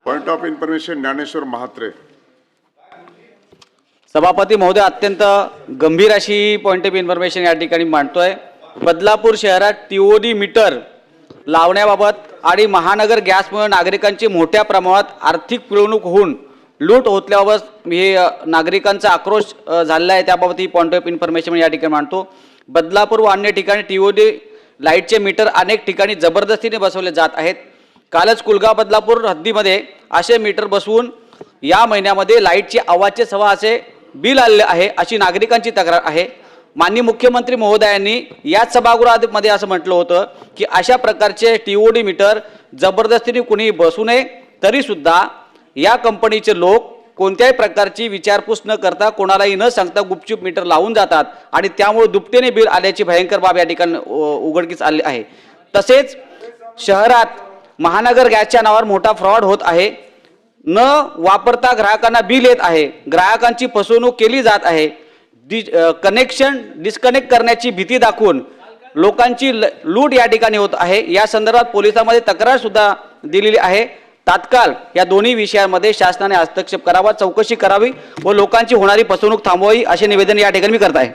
Point of information Dnyaneshwar Mhatre. सभापती महोदय, अत्यंत गंभीर अशी पॉइंट ऑफ इन्फॉर्मेशन या ठिकाणी मांडतोय. बदलापूर शहरात टीओडी मीटर लावण्याबाबत आणि महानगर गॅसमुळे नागरिकांची मोठ्या प्रमाणात आर्थिक पिळवणूक होऊन लूट होतल्याबाबत हे नागरिकांचा आक्रोश झालेला आहे. त्याबाबत ही पॉइंट ऑफ इन्फॉर्मेशन या ठिकाणी मांडतो. बदलापूर व अन्य ठिकाणी टीओडी लाईटचे मीटर अनेक ठिकाणी जबरदस्तीने बसवले जात आहेत. कालच कुलगाव बदलापूर हद्दीमध्ये असे मीटर बसवून या महिन्यामध्ये लाईटचे अवाच्य सव्वाचे बिल आलेले आहे अशी नागरिकांची तक्रार आहे. माननीय मुख्यमंत्री महोदयांनी याच सभागृहामध्ये असं म्हटलं होतं की अशा प्रकारचे टीओडी मीटर जबरदस्तीने कुणी बसू नये. तरीसुद्धा या कंपनीचे लोक कोणत्याही प्रकारची विचारपूस न करता कोणालाही न सांगता गुपचूप मीटर लावून जातात आणि त्यामुळे दुपटीने बिल आल्याची भयंकर बाब या ठिकाणी उघडकीस आली आहे. तसेच शहरात महानगर गॅसच्या नावावर मोठा फ्रॉड होत आहे. न वापरता ग्राहकांना बिल येत आहे. ग्राहकांची फसवणूक केली जात आहे. कनेक्शन डिस्कनेक्ट करण्याची भीती दाखवून लोकांची लूट या ठिकाणी होत आहे. या संदर्भात पोलिसांमध्ये तक्रार सुद्धा दिलेली आहे. तात्काळ या दोन्ही विषयांमध्ये शासनाने हस्तक्षेप करावा, चौकशी करावी व लोकांची होणारी फसवणूक थांबवावी असे निवेदन या ठिकाणी मी करत आहे.